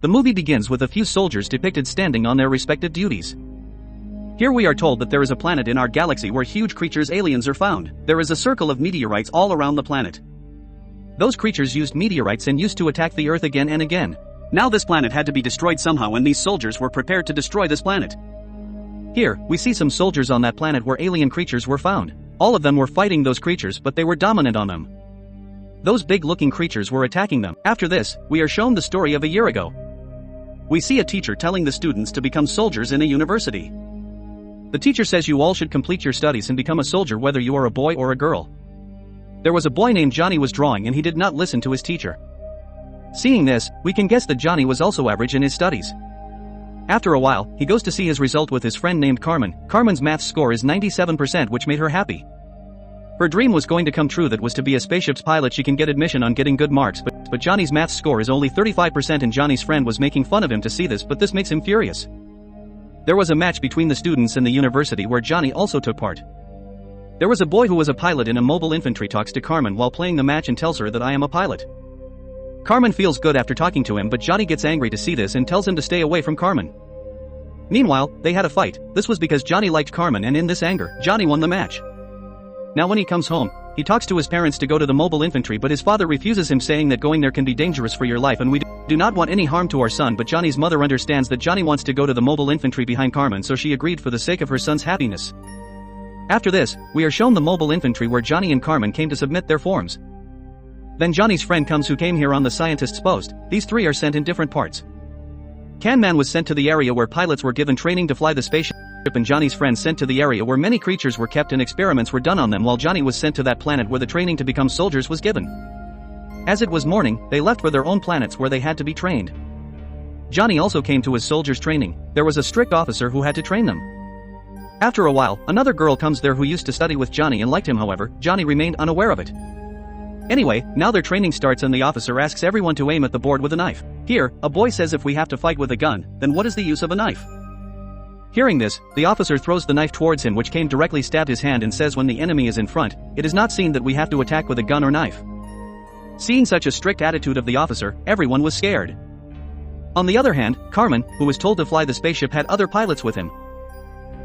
The movie begins with a few soldiers depicted standing on their respective duties. Here we are told that there is a planet in our galaxy where huge creatures aliens are found. There is a circle of meteorites all around the planet. Those creatures used meteorites and used to attack the Earth again and again. Now this planet had to be destroyed somehow and these soldiers were prepared to destroy this planet. Here, we see some soldiers on that planet where alien creatures were found. All of them were fighting those creatures but they were dominant on them. Those big-looking creatures were attacking them. After this, we are shown the story of a year ago. We see a teacher telling the students to become soldiers in a university. The teacher says you all should complete your studies and become a soldier whether you are a boy or a girl. There was a boy named Johnny was drawing and he did not listen to his teacher. Seeing this, we can guess that Johnny was also average in his studies. After a while, he goes to see his result with his friend named Carmen. Carmen's maths score is 97%, which made her happy. Her dream was going to come true, that was to be a spaceship's pilot. She can get admission on getting good marks, but Johnny's maths score is only 35% and Johnny's friend was making fun of him to see this, but this makes him furious. There was a match between the students in the university where Johnny also took part. There was a boy who was a pilot in a mobile infantry, talks to Carmen while playing the match and tells her that I am a pilot. Carmen feels good after talking to him, but Johnny gets angry to see this and tells him to stay away from Carmen. Meanwhile, they had a fight. This was because Johnny liked Carmen and in this anger, Johnny won the match. Now when he comes home, he talks to his parents to go to the mobile infantry, but his father refuses him, saying that going there can be dangerous for your life and we do not want any harm to our son. But Johnny's mother understands that Johnny wants to go to the mobile infantry behind Carmen, so she agreed for the sake of her son's happiness. After this, we are shown the mobile infantry where Johnny and Carmen came to submit their forms. Then Johnny's friend comes, who came here on the scientist's post. These three are sent in different parts. Can-Man was sent to the area where pilots were given training to fly the spaceship, and Johnny's friend sent to the area where many creatures were kept and experiments were done on them, while Johnny was sent to that planet where the training to become soldiers was given. As it was morning, they left for their own planets where they had to be trained. Johnny also came to his soldiers' training. There was a strict officer who had to train them. After a while, another girl comes there who used to study with Johnny and liked him. However, Johnny remained unaware of it. Anyway, now their training starts and the officer asks everyone to aim at the board with a knife. Here, a boy says if we have to fight with a gun, then what is the use of a knife? Hearing this, the officer throws the knife towards him, which came directly stabbed his hand, and says when the enemy is in front, it is not seen that we have to attack with a gun or knife. Seeing such a strict attitude of the officer, everyone was scared. On the other hand, Carmen, who was told to fly the spaceship, had other pilots with him.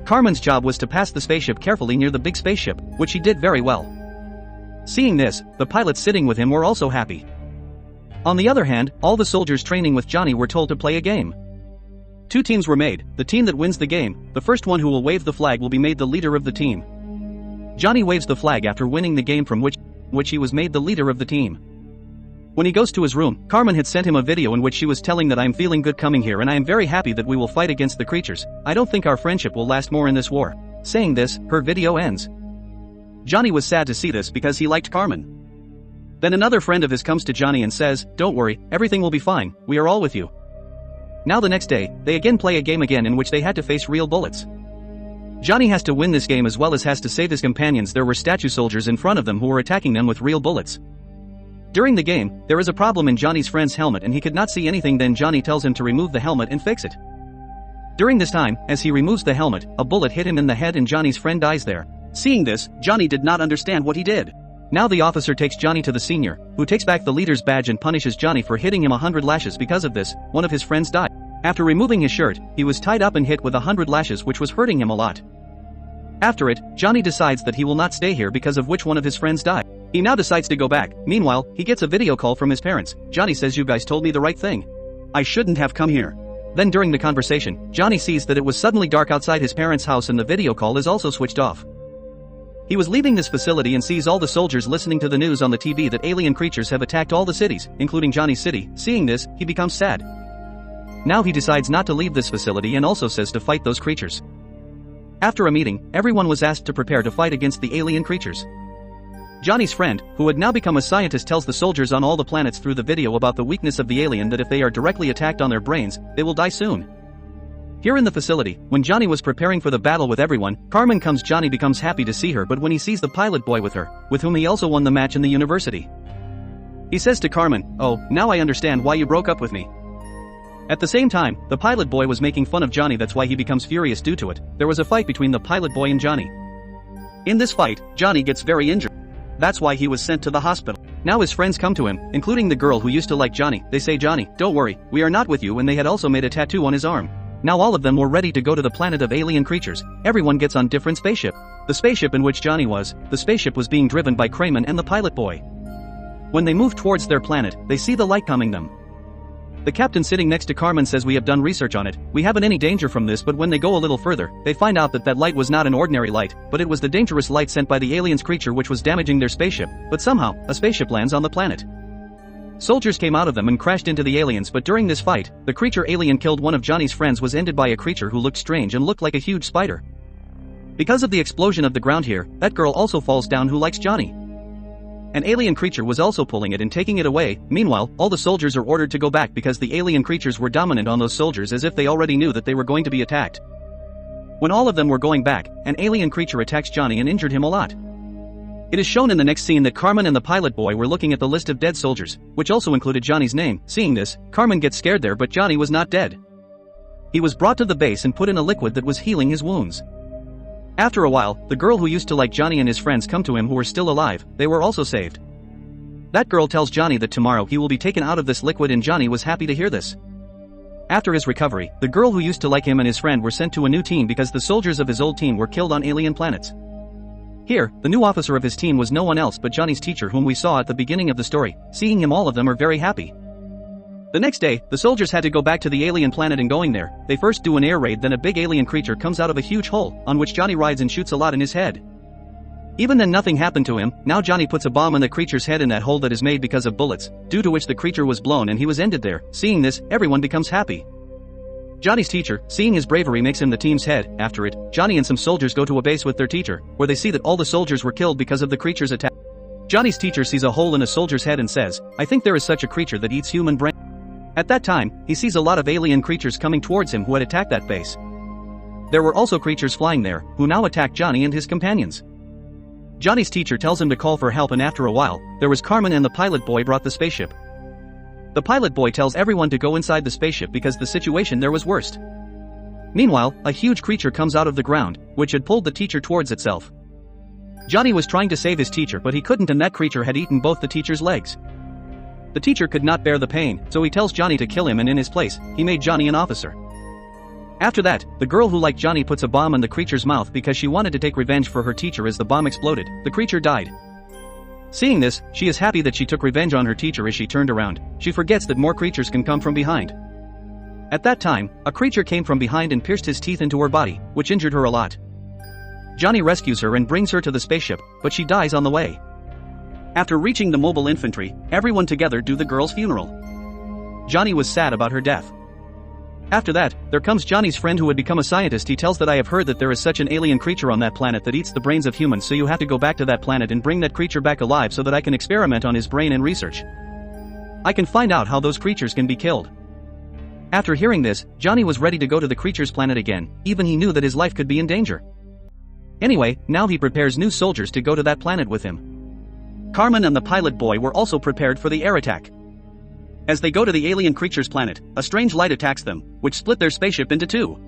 Carmen's job was to pass the spaceship carefully near the big spaceship, which he did very well. Seeing this, the pilots sitting with him were also happy. On the other hand, all the soldiers training with Johnny were told to play a game. Two teams were made. The team that wins the game, the first one who will wave the flag, will be made the leader of the team. Johnny waves the flag after winning the game, from which he was made the leader of the team. When he goes to his room, Carmen had sent him a video in which she was telling that I am feeling good coming here and I am very happy that we will fight against the creatures. I don't think our friendship will last more in this war. Saying this, her video ends. Johnny was sad to see this because he liked Carmen. Then another friend of his comes to Johnny and says, "Don't worry, everything will be fine, we are all with you." Now the next day, they again play a game in which they had to face real bullets. Johnny has to win this game as well as has to save his companions. There were statue soldiers in front of them who were attacking them with real bullets. During the game, there is a problem in Johnny's friend's helmet and he could not see anything. Then Johnny tells him to remove the helmet and fix it. During this time, as he removes the helmet, a bullet hit him in the head and Johnny's friend dies there. Seeing this, Johnny did not understand what he did. Now the officer takes Johnny to the senior, who takes back the leader's badge and punishes Johnny for hitting him 100 lashes. Because of this, one of his friends died. After removing his shirt, he was tied up and hit with 100 lashes, which was hurting him a lot. After it, Johnny decides that he will not stay here because of which one of his friends died. He now decides to go back. Meanwhile, he gets a video call from his parents. Johnny says, "You guys told me the right thing. I shouldn't have come here." Then during the conversation, Johnny sees that it was suddenly dark outside his parents' house and the video call is also switched off. He was leaving this facility and sees all the soldiers listening to the news on the TV that alien creatures have attacked all the cities, including Johnny's city. Seeing this, he becomes sad. Now he decides not to leave this facility and also says to fight those creatures. After a meeting, everyone was asked to prepare to fight against the alien creatures. Johnny's friend, who had now become a scientist, tells the soldiers on all the planets through the video about the weakness of the alien, that if they are directly attacked on their brains, they will die soon. Here in the facility, when Johnny was preparing for the battle with everyone, Carmen comes. Johnny becomes happy to see her, but when he sees the pilot boy with her, with whom he also won the match in the university, he says to Carmen, "Oh, now I understand why you broke up with me." At the same time, the pilot boy was making fun of Johnny. That's why he becomes furious due to it. There was a fight between the pilot boy and Johnny. In this fight, Johnny gets very injured. That's why he was sent to the hospital. Now his friends come to him, including the girl who used to like Johnny. They say, "Johnny, don't worry, we are not with you," and they had also made a tattoo on his arm. Now all of them were ready to go to the planet of alien creatures. Everyone gets on different spaceship. The spaceship in which Johnny was, the spaceship was being driven by Kramen and the pilot boy. When they move towards their planet, they see the light coming them. The captain sitting next to Carmen says, "We have done research on it, we haven't any danger from this," but when they go a little further, they find out that that light was not an ordinary light, but it was the dangerous light sent by the aliens creature which was damaging their spaceship, but somehow, a spaceship lands on the planet. Soldiers came out of them and crashed into the aliens, but during this fight, the creature alien killed one of Johnny's friends was ended by a creature who looked strange and looked like a huge spider. Because of the explosion of the ground here, that girl also falls down who likes Johnny. An alien creature was also pulling it and taking it away. Meanwhile, all the soldiers are ordered to go back because the alien creatures were dominant on those soldiers as if they already knew that they were going to be attacked. When all of them were going back, an alien creature attacks Johnny and injured him a lot. It is shown in the next scene that Carmen and the pilot boy were looking at the list of dead soldiers, which also included Johnny's name. Seeing this, Carmen gets scared there, but Johnny was not dead. He was brought to the base and put in a liquid that was healing his wounds. After a while, the girl who used to like Johnny and his friends come to him who were still alive. They were also saved. That girl tells Johnny that tomorrow he will be taken out of this liquid, and Johnny was happy to hear this. After his recovery, the girl who used to like him and his friend were sent to a new team because the soldiers of his old team were killed on alien planets. Here, the new officer of his team was no one else but Johnny's teacher whom we saw at the beginning of the story. Seeing him, all of them are very happy. The next day, the soldiers had to go back to the alien planet, and going there, they first do an air raid, then a big alien creature comes out of a huge hole, on which Johnny rides and shoots a lot in his head. Even then nothing happened to him. Now Johnny puts a bomb in the creature's head in that hole that is made because of bullets, due to which the creature was blown and he was ended there. Seeing this, everyone becomes happy. Johnny's teacher, seeing his bravery, makes him the team's head. After it, Johnny and some soldiers go to a base with their teacher, where they see that all the soldiers were killed because of the creature's attack. Johnny's teacher sees a hole in a soldier's head and says, "I think there is such a creature that eats human brain." At that time, he sees a lot of alien creatures coming towards him who had attacked that base. There were also creatures flying there, who now attacked Johnny and his companions. Johnny's teacher tells him to call for help, and after a while, there was Carmen and the pilot boy brought the spaceship. The pilot boy tells everyone to go inside the spaceship because the situation there was worst. Meanwhile, a huge creature comes out of the ground, which had pulled the teacher towards itself. Johnny was trying to save his teacher, but he couldn't, and that creature had eaten both the teacher's legs. The teacher could not bear the pain, so he tells Johnny to kill him, and in his place, he made Johnny an officer. After that, the girl who liked Johnny puts a bomb in the creature's mouth because she wanted to take revenge for her teacher. As the bomb exploded, the creature died. Seeing this, she is happy that she took revenge on her teacher. As she turned around, she forgets that more creatures can come from behind. At that time, a creature came from behind and pierced his teeth into her body, which injured her a lot. Johnny rescues her and brings her to the spaceship, but she dies on the way. After reaching the mobile infantry, everyone together do the girl's funeral. Johnny was sad about her death. After that, there comes Johnny's friend who had become a scientist. He tells that I have heard that there is such an alien creature on that planet that eats the brains of humans, so you have to go back to that planet and bring that creature back alive so that I can experiment on his brain and research. I can find out how those creatures can be killed. After hearing this, Johnny was ready to go to the creature's planet again, even he knew that his life could be in danger. Anyway, now he prepares new soldiers to go to that planet with him. Carmen and the pilot boy were also prepared for the air attack. As they go to the alien creature's planet, a strange light attacks them, which split their spaceship into two.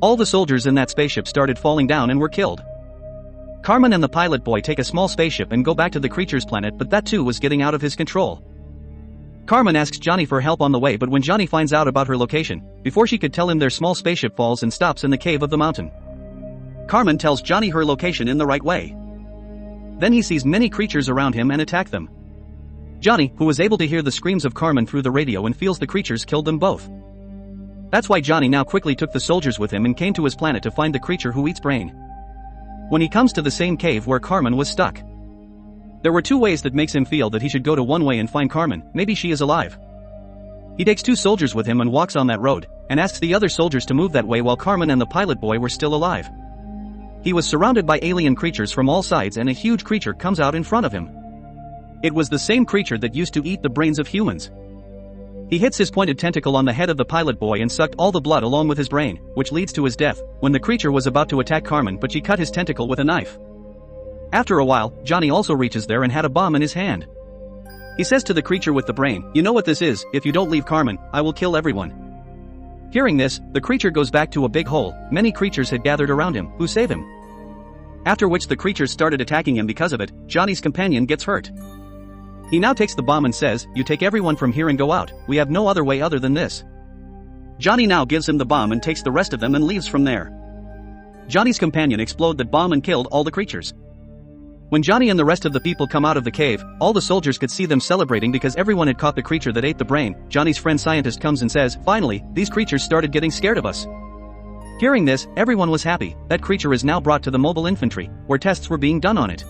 All the soldiers in that spaceship started falling down and were killed. Carmen and the pilot boy take a small spaceship and go back to the creature's planet, but that too was getting out of his control. Carmen asks Johnny for help on the way, but when Johnny finds out about her location, before she could tell him, their small spaceship falls and stops in the cave of the mountain. Carmen tells Johnny her location in the right way. Then he sees many creatures around him and attack them. Johnny, who was able to hear the screams of Carmen through the radio and feels the creatures killed them both. That's why Johnny now quickly took the soldiers with him and came to his planet to find the creature who eats brain. When he comes to the same cave where Carmen was stuck, there were two ways that makes him feel that he should go to one way and find Carmen. Maybe she is alive. He takes two soldiers with him and walks on that road, and asks the other soldiers to move that way while Carmen and the pilot boy were still alive. He was surrounded by alien creatures from all sides, and a huge creature comes out in front of him. It was the same creature that used to eat the brains of humans. He hits his pointed tentacle on the head of the pilot boy and sucked all the blood along with his brain, which leads to his death, when the creature was about to attack Carmen, but she cut his tentacle with a knife. After a while, Johnny also reaches there and had a bomb in his hand. He says to the creature with the brain, "You know what this is, if you don't leave Carmen, I will kill everyone." Hearing this, the creature goes back to a big hole. Many creatures had gathered around him, who save him. After which the creatures started attacking him. Because of it, Johnny's companion gets hurt. He now takes the bomb and says, "You take everyone from here and go out, we have no other way other than this." Johnny now gives him the bomb and takes the rest of them and leaves from there. Johnny's companion explode that bomb and killed all the creatures. When Johnny and the rest of the people come out of the cave, all the soldiers could see them celebrating because everyone had caught the creature that ate the brain. Johnny's friend scientist comes and says, "Finally, these creatures started getting scared of us." Hearing this, everyone was happy. That creature is now brought to the mobile infantry, where tests were being done on it.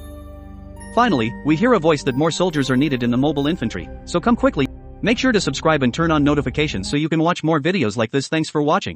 Finally, we hear a voice that more soldiers are needed in the mobile infantry, so come quickly. Make sure to subscribe and turn on notifications so you can watch more videos like this. Thanks for watching.